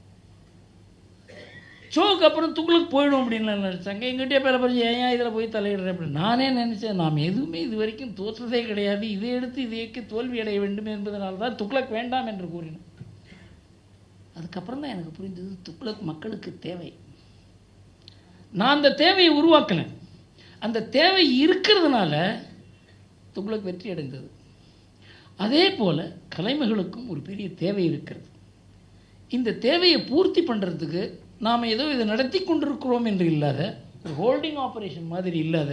ஷோக்கு அப்புறம் துங்களுக்கு போயிடும் அப்படின்னு நினச்சாங்க. எங்கிட்டே பேர பறிச்சு ஏன் இதில் போய் தலையிடுறேன் அப்படின்னு நானே நினச்சேன். நாம் எதுவுமே இது வரைக்கும் தோற்றதே கிடையாது, இதை எடுத்து இதைக்கு தோல்வி அடைய வேண்டும் என்பதனால தான் துக்ளக் வேண்டாம் என்று கூறினேன். அதுக்கப்புறம் தான் எனக்கு புரிந்தது, துக்ளக் மக்களுக்கு தேவை. நான் அந்த தேவையை உருவாக்கினேன். அந்த தேவை இருக்கிறதுனால துக்ளக் வெற்றி அடைந்தது. அதே போல் கலைமகளுக்கும் ஒரு பெரிய தேவை இருக்கிறது. இந்த தேவையை பூர்த்தி பண்ணுறதுக்கு நாம் ஏதோ இதை நடத்தி கொண்டிருக்கிறோம் என்று இல்லாத, ஒரு ஹோல்டிங் ஆப்ரேஷன் மாதிரி இல்லாத,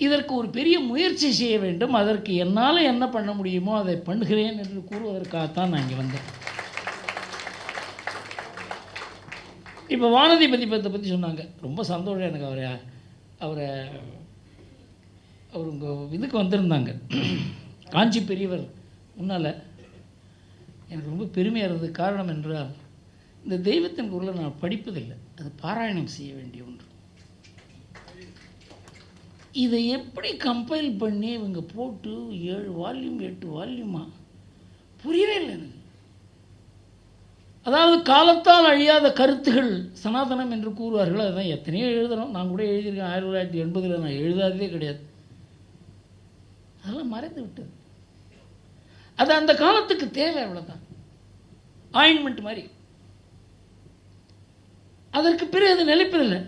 இதற்கு ஒரு பெரிய முயற்சி செய்ய வேண்டும். அதற்கு என்னால் என்ன பண்ண முடியுமோ அதை பண்ணுகிறேன் என்று கூறுவதற்காகத்தான் நான் இங்கே வந்தேன். இப்போ வானதி பற்றி சொன்னாங்க, ரொம்ப சந்தோஷம் எனக்கு. அவரை உங்க இதுக்கு வந்திருந்தாங்க, காஞ்சி பெரியவர் முன்னால். எனக்கு ரொம்ப பெருமையாக இருந்தது. காரணம் என்றால், இந்த தெய்வத்தின் குரலை நான் படிப்பதில்லை, அது பாராயணம் செய்ய வேண்டிய ஒன்று. இதை எப்படி கம்பைல் பண்ணி இவங்க போட்டு 7 வால்யூம் 8 வால்யூமா புரியவே இல்லை எனக்கு. அதாவது காலத்தால் அழியாத கருத்துகள் சனாதனம் என்று கூறுவார்கள். அதுதான் எத்தனையோ எழுதணும், நான் கூட எழுதியிருக்கேன். 1980 நான் எழுதாததே கிடையாது. அதெல்லாம் மறைந்து விட்டது. அது அந்த காலத்துக்கு தேவை, அவ்வளோதான். ஆயின்மெண்ட் மாதிரி. அதற்கு பிறகு அது நிலைப்பதில்லை.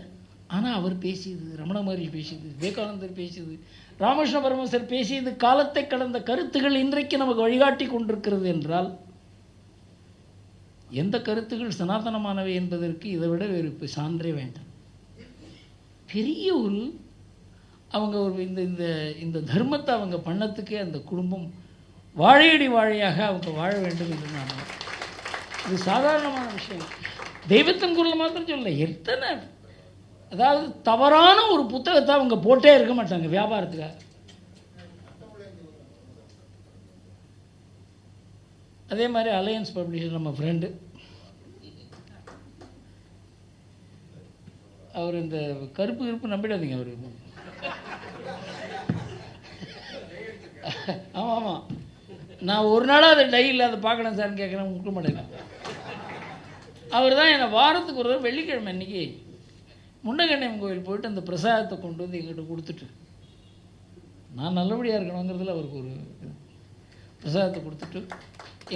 ஆனால் அவர் பேசியது, ரமண மகரிஷி பேசியது, விவேகானந்தர் பேசியது, ராமகிருஷ்ண பரமஹம்சர் பேசியது, காலத்தை கடந்த கருத்துகள் இன்றைக்கு நமக்கு வழிகாட்டி கொண்டிருக்கிறது என்றால் எந்த கருத்துக்கள் சனாதனமானவை என்பதற்கு இதை விட வேறு சான்றே வேண்டாம். பெரிய ஒரு அவங்க ஒரு இந்த இந்த இந்த தர்மத்தை அவங்க பண்ணத்துக்கே அந்த குடும்பம் வாழையடி வாழையாக அவங்க வாழ வேண்டும் என்று நான், இது சாதாரணமான விஷயம். தெய்வத்தின் குரல் மாத்திரம் சொல்ல, எத்தனை, அதாவது தவறான ஒரு புத்தகத்தை அவங்க போட்டே இருக்க மாட்டாங்க வியாபாரத்துக்காக. அதே மாதிரி அலையன்ஸ் பப்ளிஷர் நம்ம ஃப்ரெண்டு, அவர் இந்த கருப்பு நம்பிடாதீங்க. அவர் ஆமாம் ஆமாம், நான் ஒரு நாளாக அதை டைரியில் அதை பார்க்கணும் சார்னு கேட்குறேன், கொடுக்க மாட்டேன். அவர் தான் என்னை வாரத்துக்கு ஒரு வெள்ளிக்கிழமை அன்றைக்கி முண்டகண்ணையம் கோயில் போயிட்டு அந்த பிரசாதத்தை கொண்டு வந்து எங்கிட்ட கொடுத்துட்டு, நான் நல்லபடியாக இருக்கணுங்கிறதுல அவருக்கு ஒரு பிரசாதத்தை கொடுத்துட்டு,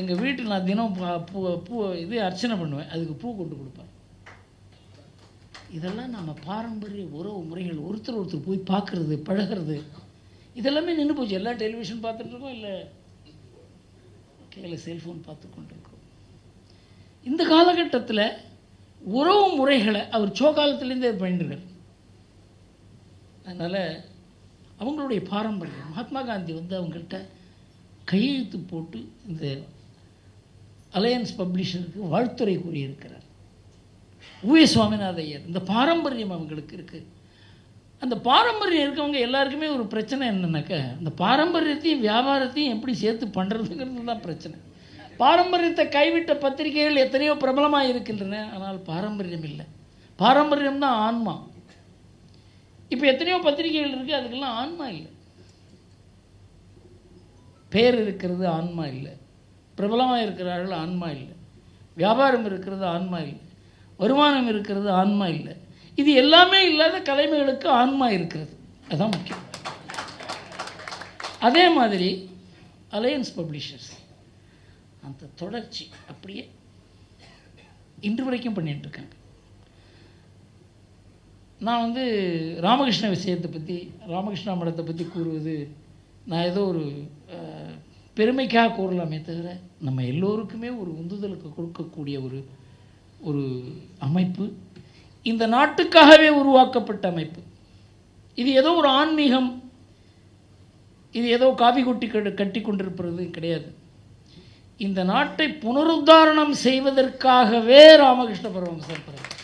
எங்கள் வீட்டில் நான் தினம் பூ இது அர்ச்சனை பண்ணுவேன், அதுக்கு பூ கொண்டு கொடுப்பேன். இதெல்லாம் நம்ம பாரம்பரிய உறவு முறைகள், ஒருத்தர் போய் பார்க்குறது, பழகிறது, இதெல்லாமே நின்று போச்சு. எல்லாம் டெலிவிஷன் பார்த்துட்ருக்கோம், இல்லை கையில் செல்ஃபோன் பார்த்து கொண்டு இருக்கோம். இந்த காலகட்டத்தில் உறவு முறைகளை அவர் சோகாலத்துலேருந்தே பயின்றார். அதனால் அவங்களுடைய பாரம்பரியம், மகாத்மா காந்தி வந்து அவங்கள்ட்ட கையெழுத்து போட்டு இந்த அலையன்ஸ் பப்ளிஷருக்கு வாழ்த்துறை கூறியிருக்கிறார். உவே சுவாமிநாத ஐயர், இந்த பாரம்பரியம் அவங்களுக்கு இருக்குது. அந்த பாரம்பரியம் இருக்கவங்க எல்லாருக்குமே ஒரு பிரச்சனை என்னன்னாக்க, அந்த பாரம்பரியத்தையும் வியாபாரத்தையும் எப்படி சேர்த்து பண்ணுறதுங்கிறது தான் பிரச்சனை. பாரம்பரியத்தை கைவிட்ட பத்திரிகைகள் எத்தனையோ பிரபலமாக இருக்கின்றன, ஆனால் பாரம்பரியம் இல்லை. பாரம்பரியம் தான் ஆன்மா. இப்போ எத்தனையோ பத்திரிகைகள் இருக்குது, அதுக்கெல்லாம் ஆன்மா இல்லை. பேர் இருக்கிறது, ஆன்மா இல்லை. பிரபலமாக இருக்கிறார்கள், ஆன்மா இல்லை. வியாபாரம் இருக்கிறது, ஆன்மா இல்லை. வருமானம் இருக்கிறது, ஆன்மா இல்லை. இது எல்லாமே இல்லாத கலைமைகளுக்கு ஆன்மா இருக்கிறது, அதுதான் முக்கியம். அதே மாதிரி அலையன்ஸ் பப்ளிஷர்ஸ் அந்த தொடர்ச்சி அப்படியே இன்று வரைக்கும் பண்ணிட்டு இருக்காங்க. நான் வந்து ராமகிருஷ்ண விஷயத்தை பற்றி, ராமகிருஷ்ணா மடத்தை பற்றி கூறுவது நான் ஏதோ ஒரு பெருமைக்காக கூறலாமே தவிர, நம்ம எல்லோருக்குமே ஒரு உந்துதலுக்கு கொடுக்கக்கூடிய ஒரு அமைப்பு, இந்த நாட்டுக்காகவே உருவாக்கப்பட்ட அமைப்பு. இது ஏதோ ஒரு ஆன்மீகம், இது ஏதோ காவி கொட்டி கட்டி கொண்டிருப்பது கிடையாது. இந்த நாட்டை புனருத்தாரணம் செய்வதற்காகவே ராமகிருஷ்ண பரமஹம்சர் பிறந்தார்.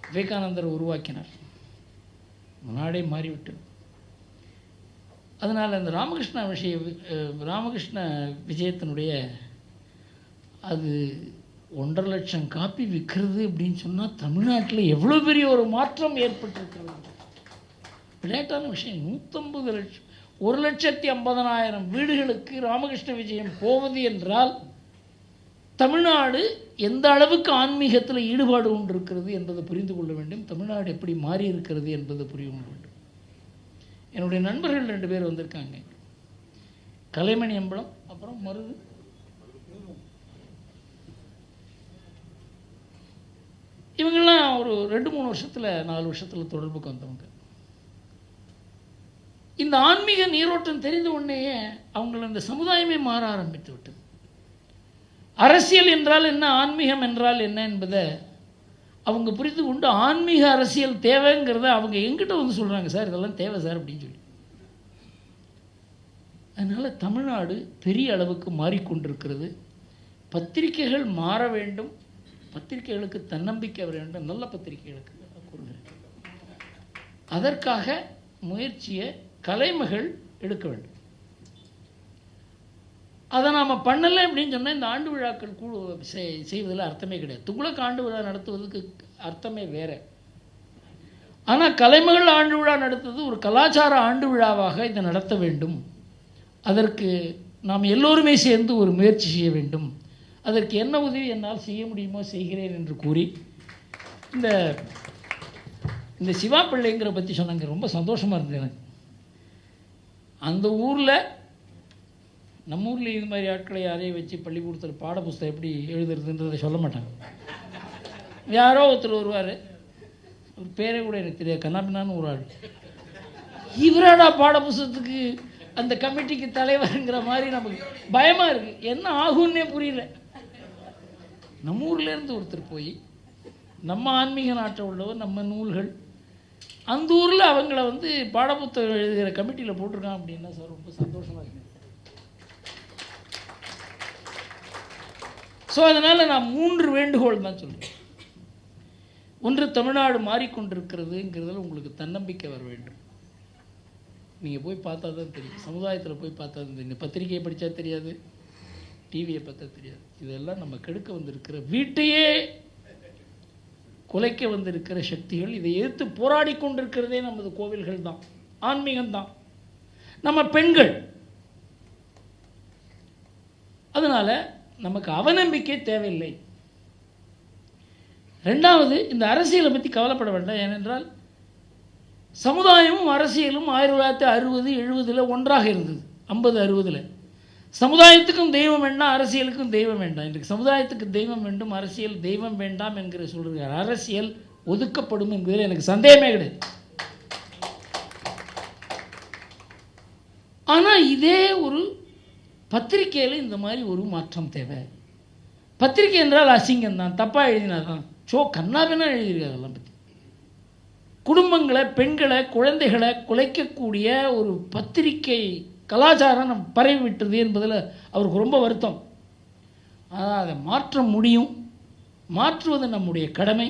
விவேகானந்தர் உருவாக்கினார், நாடே மாறிவிட்டது. அதனால் அந்த ராமகிருஷ்ண விஜயத்தினுடைய அது 1.5 லட்சம் காப்பி விற்கிறது அப்படின்னு சொன்னால் தமிழ்நாட்டில் எவ்வளோ பெரிய ஒரு மாற்றம் ஏற்பட்டிருக்கிறது. விளையாட்டான விஷயம். 150 லட்சம், 1,50,000 வீடுகளுக்கு ராமகிருஷ்ண விஜயம் போவது என்றால் தமிழ்நாடு எந்த அளவுக்கு ஆன்மீகத்தில் ஈடுபாடு கொண்டு இருக்கிறது என்பதை புரிந்து கொள்ள வேண்டும். தமிழ்நாடு எப்படி மாறி இருக்கிறது என்பதை புரிந்து கொள்ள வேண்டும். என்னுடைய நண்பர்கள் 2 பேர் வந்திருக்காங்க, கலைமணி அம்பலம், அப்புறம் மருது. இவங்கெல்லாம் ஒரு 2-3 வருஷத்தில் 4 வருஷத்தில் தொடர்புக்கு வந்தவங்க. இந்த ஆன்மீக நீரோட்டம் தெரிந்த உடனேயே அவங்கள இந்த சமுதாயமே மாற ஆரம்பித்து விட்டது. அரசியல் என்றால் என்ன, ஆன்மீகம் என்றால் என்ன என்பதை அவங்க புரிந்து கொண்டு ஆன்மீக அரசியல் தேவைங்கிறத அவங்க எங்கிட்ட வந்து சொல்கிறாங்க, சார் இதெல்லாம் தேவை சார் அப்படின்னு சொல்லி. அதனால் தமிழ்நாடு பெரிய அளவுக்கு மாறிக்கொண்டிருக்கிறது. பத்திரிகைகள் மாற வேண்டும், பத்திரிகைகளுக்கு தன்னம்பிக்கை வர வேண்டும், நல்ல பத்திரிகைகளுக்கு கூறுகிறேன். அதற்காக முயற்சியை கலைமகள் எடுக்க வேண்டும். அதை நாம் பண்ணலை அப்படின்னு சொன்னால் இந்த ஆண்டு விழாக்கள் செய்வதில் அர்த்தமே கிடையாது. துக்ளக் ஆண்டு விழா நடத்துவதற்கு அர்த்தமே வேறு. ஆனால் கலைமகள் ஆண்டு விழா நடத்துவது ஒரு கலாச்சார ஆண்டு விழாவாக இதை நடத்த வேண்டும். அதற்கு நாம் எல்லோருமே சேர்ந்து ஒரு முயற்சி செய்ய வேண்டும். அதற்கு என்ன உதவி என்னால் செய்ய முடியுமோ செய்கிறேன் என்று கூறி, இந்த சிவா பிள்ளைங்கிற பற்றி சொன்னாங்க, ரொம்ப சந்தோஷமாக இருந்தது எனக்கு. அந்த ஊரில், நம்ம ஊரில் இது மாதிரி ஆட்களை யாரையும் வச்சு பள்ளிக்கூடத்தில் பாட புஸ்தகம் எப்படி எழுதுறதுன்றதை சொல்ல மாட்டாங்க. யாரோ ஒருத்தர் வருவார், ஒரு பேரே கூட எனக்கு தெரியாது, கண்ணாபின்னான்னு ஒரு ஆள். இவராடா பாட புஸ்தகத்துக்கு அந்த கமிட்டிக்கு தலைவருங்கிற மாதிரி நமக்கு பயமாக இருக்குது. என்ன ஆகுன்னே புரியல. நம்ம ஊர்லேருந்து ஒருத்தர் போய் நம்ம ஆன்மீக நாட்டில் உள்ளவர், நம்ம நூல்கள், அந்த ஊரில் அவங்கள வந்து பாடப்புத்தகம் எழுதுகிற கமிட்டியில் போட்டிருக்கான் அப்படின்னா சார் ரொம்ப சந்தோஷமாக இருக்கு. ஸோ அதனால் நான் 3 வேண்டுகோள் தான் சொல்கிறேன். ஒன்று, தமிழ்நாடு மாறிக்கொண்டிருக்கிறதுங்கிறதுல உங்களுக்கு தன்னம்பிக்கை வர வேண்டும். நீங்கள் போய் பார்த்தா தான் தெரியும், சமுதாயத்தில் போய் பார்த்தா தான் தெரியும். பத்திரிகையை படித்தா தெரியாது, டிவியை பார்த்தா தெரியாது. இதெல்லாம் நம்ம கெடுக்க வந்திருக்கிற, வீட்டையே குலைக்க வந்திருக்கிற சக்திகள். இதை எதிர்த்து போராடி கொண்டிருக்கிறதே நமது கோவில்கள் தான், ஆன்மீகம்தான், நம்ம பெண்கள். அதனால் நமக்கு அவநம்பிக்கை தேவையில்லை. ரெண்டாவது, இந்த அரசியலை பற்றி கவலைப்பட வேண்டாம். ஏனென்றால் சமுதாயமும் அரசியலும் 1960, 70 ஒன்றாக இருந்தது. 50, 60 சமுதாயத்துக்கும் தெய்வம் வேண்டாம், அரசியலுக்கும் தெய்வம் வேண்டாம். இன்றைக்கு சமுதாயத்துக்கு தெய்வம் வேண்டும், அரசியல் தெய்வம் வேண்டாம் என்கிற சொல்கிறார். அரசியல் ஒதுக்கப்படும் என்பதில் எனக்கு சந்தேகமே கிடையாது. ஆனால் இதே ஒரு பத்திரிகையில் இந்த மாதிரி ஒரு மாற்றம் தேவை. பத்திரிகை என்றால் அசிங்கம் தான், தப்பாக எழுதினாதான், கண்ணாபின்னா எழுதியிருக்காரு. அதெல்லாம் பற்றி குடும்பங்களை, பெண்களை, குழந்தைகளை குலைக்கக்கூடிய ஒரு பத்திரிகை கலாச்சாரம் நம்ம பரவி விட்டது என்பதில் அவருக்கு ரொம்ப வருத்தம். ஆனால் அதை மாற்ற முடியும், மாற்றுவது நம்முடைய கடமை.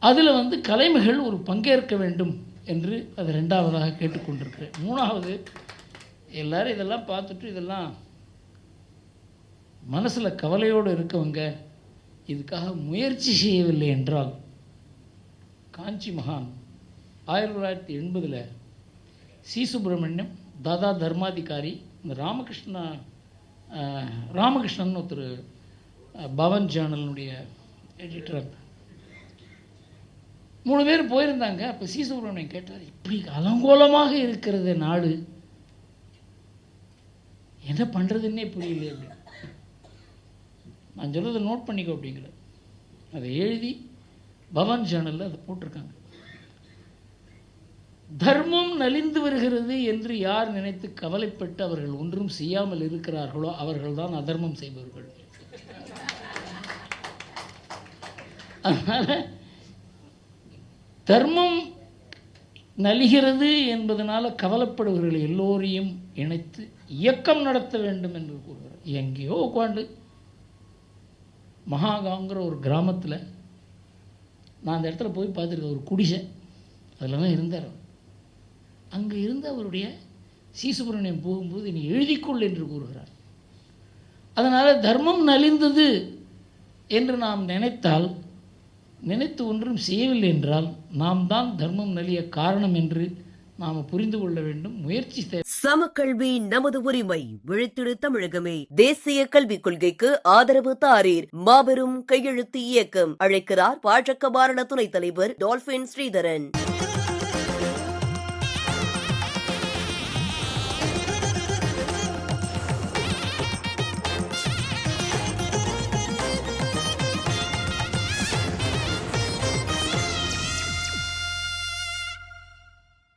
அதில் வந்து கலைஞர்கள் ஒரு பங்கேற்க வேண்டும் என்று அது 2வதாக கேட்டுக்கொண்டிருக்கிறேன். 3வது, எல்லோரும் இதெல்லாம் பார்த்துட்டு இதெல்லாம் மனசில் கவலையோடு இருக்கவங்க இதுக்காக முயற்சி செய்யவில்லை என்றால், காஞ்சி மகான் 1980 சி. சுப்பிரமணியம், தாதா தர்மாதிகாரி, இந்த ராமகிருஷ்ணன் ஒருத்தர் பவன் ஜேர்னலுடைய எடிட்டர், 3 பேர் போயிருந்தாங்க. அப்போ சி. சுப்பிரமணியம் கேட்டார், இப்படி அலங்கோலமாக இருக்கிறது நாடு, என்ன பண்ணுறதுன்னே புரியல அப்படின்னு. நான் சொல்கிறத நோட் பண்ணிக்கோ அப்படிங்கிற, அதை எழுதி பவன் ஜேர்னலில் அதை போட்டிருக்காங்க. தர்மம் நலிந்து வருகிறது என்று யார் நினைத்து கவலைப்பட்டு அவர்கள் ஒன்றும் செய்யாமல் இருக்கிறார்களோ அவர்கள்தான் அதர்மம் செய்பவர்கள். அதனால் தர்மம் நலிகிறது என்பதனால் கவலைப்படுபவர்கள் எல்லோரையும் இணைத்து இயக்கம் நடத்த வேண்டும் என்று கூறுகிறார். எங்கேயோ உட்காந்து மகாகாங்கிற ஒரு கிராமத்தில் நான் அந்த இடத்துல போய் பார்த்துருக்கேன். ஒரு குடிசை, அதில் தான் இருந்தார். அங்கே இருந்து அவருடைய சி. சுப்பிரமணியம் போகும்போது நீ எழுதிக்கொள் என்று கூறுகிறார். அதனால் தர்மம் நலிந்தது என்று நாம் நினைத்தால், நினைத்து ஒன்றும் செய்யவில்லை என்றால், நாம் தான் தர்மம் நலிய காரணம் என்று நாம் புரிந்து கொள்ள வேண்டும். முயற்சி தேவை. சமக்கல்வி நமது உரிமை. விழித்திடு தமிழகமே. தேசிய கல்விக் கொள்கைக்கு ஆதரவு தாரீர். மாபெரும் கையெழுத்து இயக்கம். அழைக்கிறார் பாஜக மாநில துணைத் தலைவர் டால்பின் ஸ்ரீதரன்.